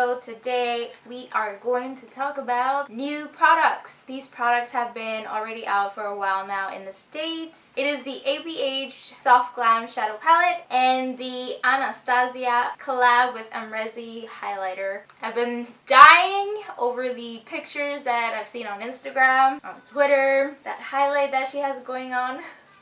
video. Today we are going to talk about new products. These products have been already out for a while now in the States. It is the ABH Soft Glam Shadow Palette and the Anastasia collab with Amrezy highlighter. I've been dying over the pictures that I've seen on Instagram, on Twitter, that highlight that she has going on.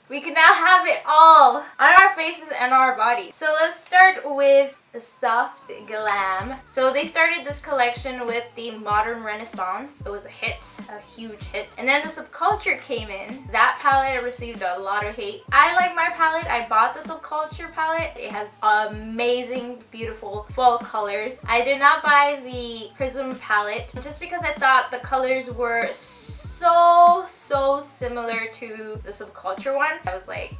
We can now have it all on our faces and our bodies. So let's start with the Soft Glam. So they started this collection with the Modern Renaissance. It was a hit, a huge hit. And then the Subculture came in. That palette received a lot of hate. I like my palette. I bought the Subculture palette. It has amazing, beautiful fall colors. I did not buy the Prism palette just because I thought the colors were so similar to the Subculture one. I was like,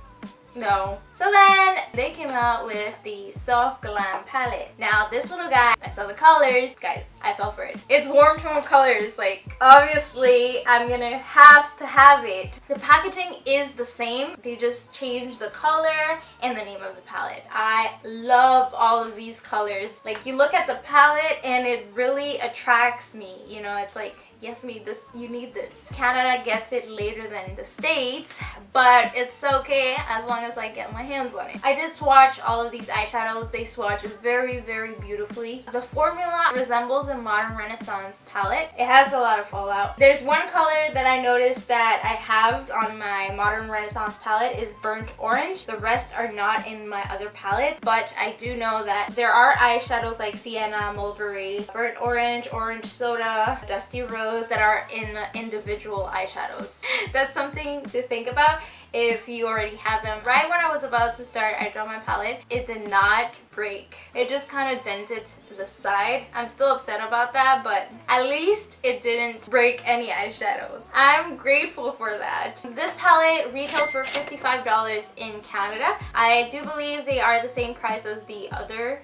no. So then they came out with the Soft Glam palette. Now this little guy, I saw the colors, guys, I fell for it. It's warm tone colors, like obviously I'm gonna have to have it. The packaging is the same, they just changed the color and the name of the palette. I love all of these colors. Like you look at the palette and it really attracts me, you know, it's like, Yesmy, this, you need this. Canada gets it later than the States, but it's okay as long as I get my hands on it. I did swatch all of these eyeshadows. They swatch very beautifully. The formula resembles a Modern Renaissance palette. It has a lot of fallout. There's one color that I noticed that I have on my Modern Renaissance palette is burnt orange. The rest are not in my other palette, but I do know that there are eyeshadows like Sienna, Mulberry, burnt orange, orange soda, dusty rose that are in the individual eyeshadows. That's something to think about if you already have them. Right when I was about to start, I dropped my palette. It did not break. It just kind of dented to the side. I'm still upset about that, but at least it didn't break any eyeshadows. I'm grateful for that. This palette retails for $55 in Canada. I do believe they are the same price as the other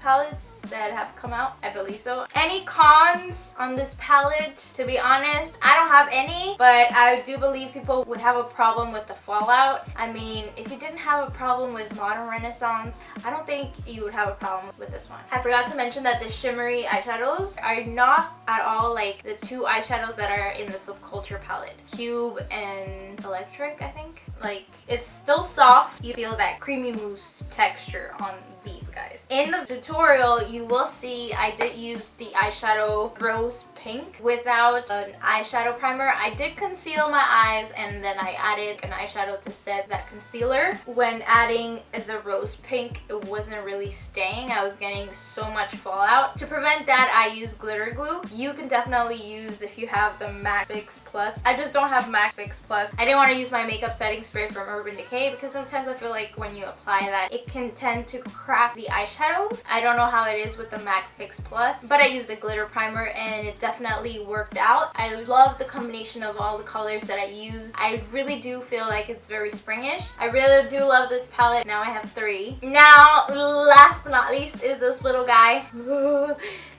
palettes that have come out. I believe so. Any cons on this palette? To be honest, I don't have any, but I do believe people would have a problem with the fallout. I mean, if you didn't have a problem with Modern Renaissance, I don't think you would have a problem with this one. I forgot to mention that the shimmery eyeshadows are not at all like the two eyeshadows that are in the Subculture palette. Cube and Electric, I think. Like, it's still soft. You feel that creamy mousse texture on these guys. In the tutorial, you will see I did use the eyeshadow Rose Pink without an eyeshadow primer. I did conceal my eyes and then I added an eyeshadow to set that concealer. When adding the Rose Pink, it wasn't really staying. I was getting so much fallout. To prevent that, I use glitter glue. You can definitely use if you have the MAC Fix Plus. I just don't have MAC Fix Plus. I didn't want to use my makeup setting spray from Urban Decay because sometimes I feel like when you apply that, it can tend to crack the eyeshadow. I don't know how it is with the MAC Fix Plus, but I used the glitter primer and it definitely worked out. I love the combination of all the colors that I use. I really do feel like it's very springish. I really do love this palette. Now I have 3. Now, last but not least is this little guy.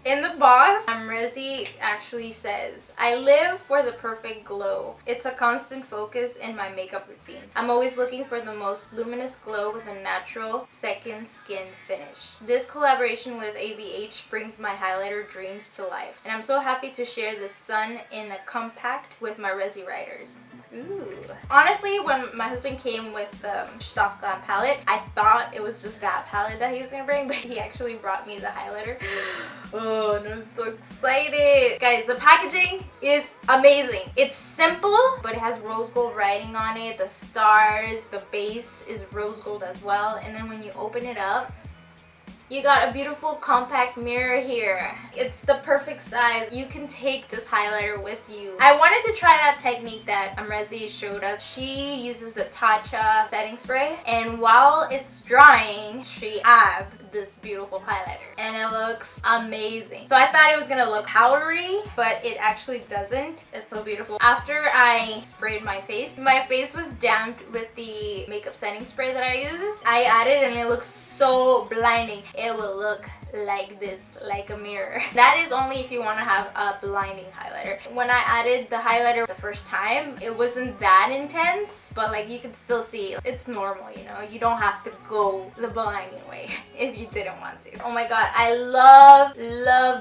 In the box, Amrezy actually says, I live for the perfect glow. It's a constant focus in my makeup routine. I'm always looking for the most luminous glow with a natural second skin finish. This collaboration with ABH brings my highlighter dreams to life. And I'm so happy to share the sun in a compact with my Resi writers. Ooh. Honestly, when my husband came with the Soft Glam palette, I thought it was just that palette that he was gonna bring, but he actually brought me the highlighter. Oh, and I'm so excited. Guys, the packaging is amazing. It's simple, but it has rose gold writing on it, the stars, the base is rose gold as well, and then when you open it up, you got a beautiful compact mirror here. It's the perfect size. You can take this highlighter with you. I wanted to try that technique that Amrezy showed us. She uses the Tatcha setting spray, and while it's drying, she adds this beautiful highlighter and it looks amazing. So I thought it was gonna look powdery, but it actually doesn't. It's so beautiful. After I sprayed my face was damped with the makeup setting spray that I used. I added and it looks so blinding. It will look like this, like a mirror. That is only if you want to have a blinding highlighter. When I added the highlighter the first time, it wasn't that intense, but like you can still see it's normal, you know. You don't have to go the blinding way if you didn't want to. Oh my god, I love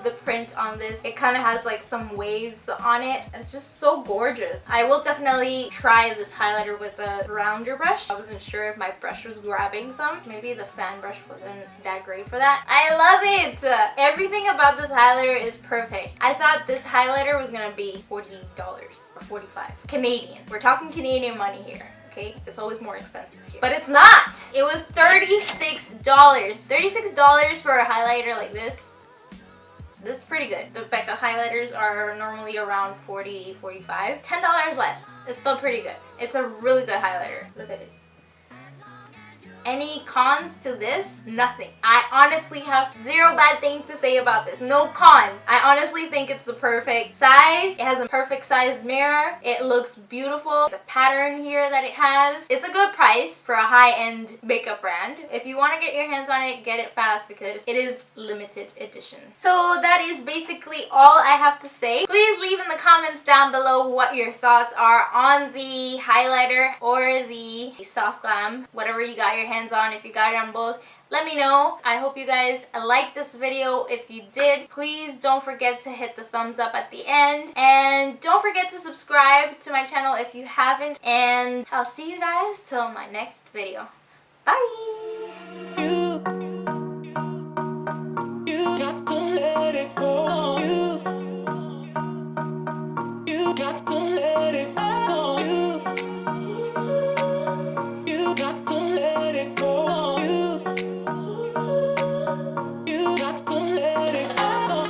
the print on this. It kind of has like some waves on it. It's just so gorgeous. I will definitely try this highlighter with a rounder brush. I wasn't sure if my brush was grabbing some. Maybe the fan brush wasn't that great for that. I love it! Everything about this highlighter is perfect. I thought this highlighter was gonna be $40 or $45 Canadian. We're talking Canadian money here. Okay? It's always more expensive here. But it's not! It was $36. $36 for a highlighter like this. That's pretty good. The Becca highlighters are normally around $40, $45. $10 less. It's still pretty good. It's a really good highlighter. Look at it. Any cons to this? Nothing. I honestly have zero bad things to say about this. No cons. I honestly think it's the perfect size. It has a perfect size mirror. It looks beautiful. The pattern here that it has. It's a good price for a high-end makeup brand. If you want to get your hands on it, get it fast because it is limited edition. So that is basically all I have to say. Please leave in the comments down below what your thoughts are on the highlighter or the soft glam. Whatever you got your hands on. If you got it on both, let me know. I hope you guys liked this video. If you did, please don't forget to hit the thumbs up at the end, and don't forget to subscribe to my channel if you haven't, and I'll see you guys till my next video. Bye! You got to let it go. You got to let it go. You got to let it go. You got to let it go.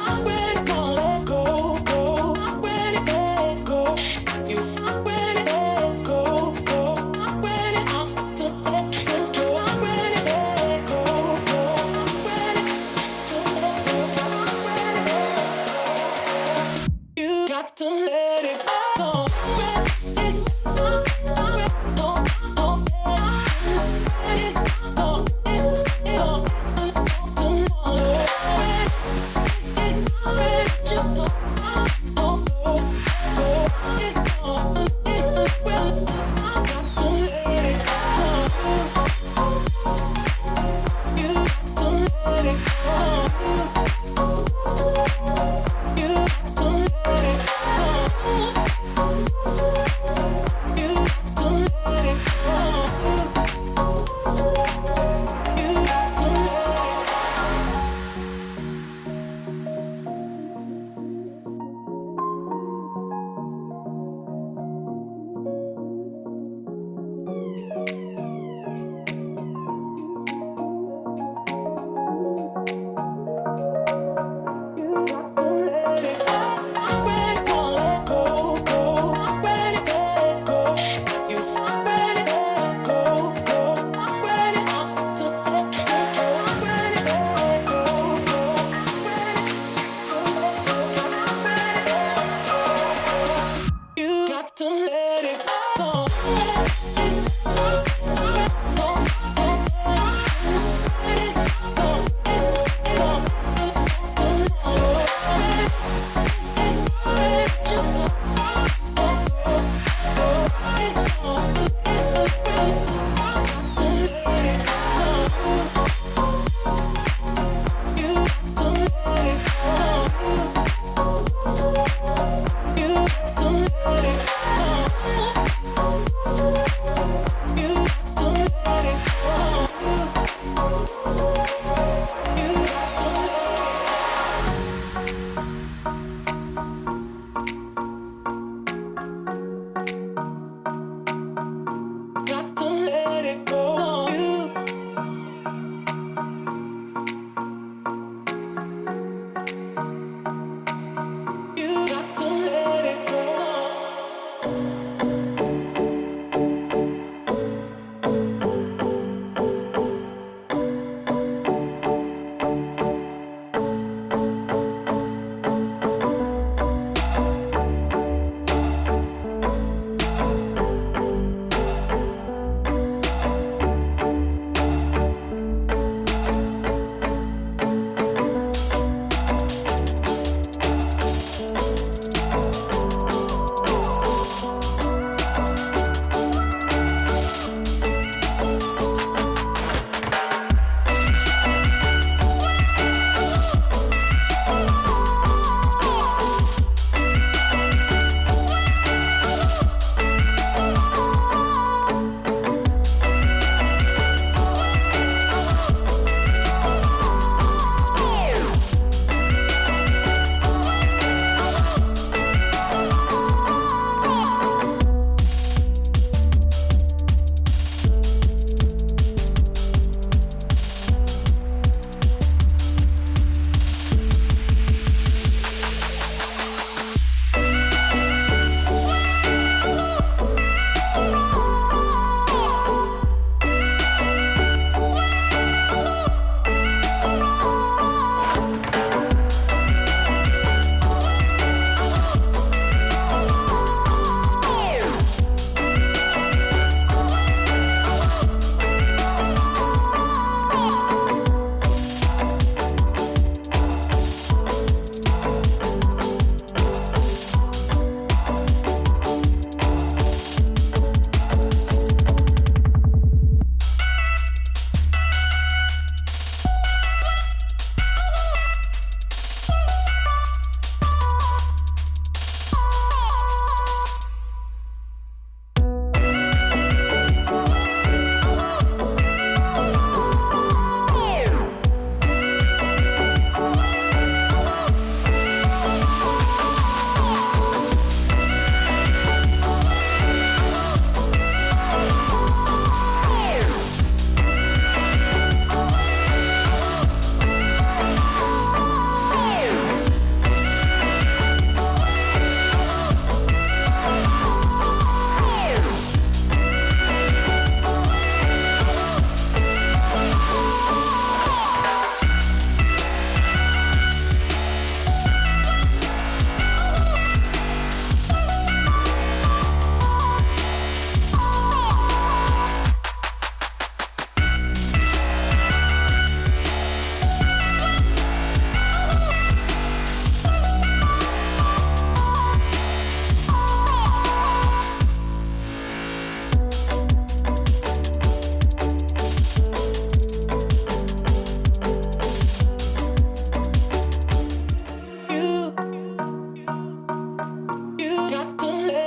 I'm ready to let go, go. I'm ready to let go. I'm ready to let go, go. I'm ready to let go. I'm ready to let go, go. I'm ready to let go. You got to let it go. You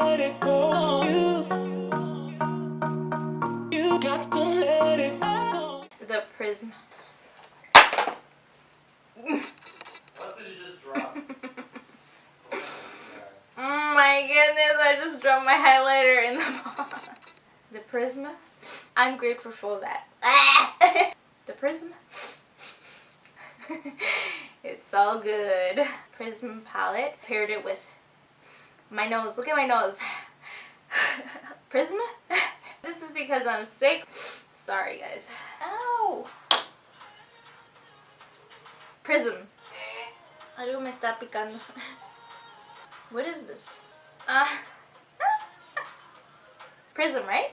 let it go. You got to let it go. The Prism. What did you just drop? Oh my goodness, I just dropped my highlighter in the box. The Prism. I'm grateful for that. The Prism. It's all good. Prism palette. Paired it with my nose. Look at my nose. Prism. This is because I'm sick. Sorry guys. Ow. Prism. Algo me está picando. What is this? Prism, right?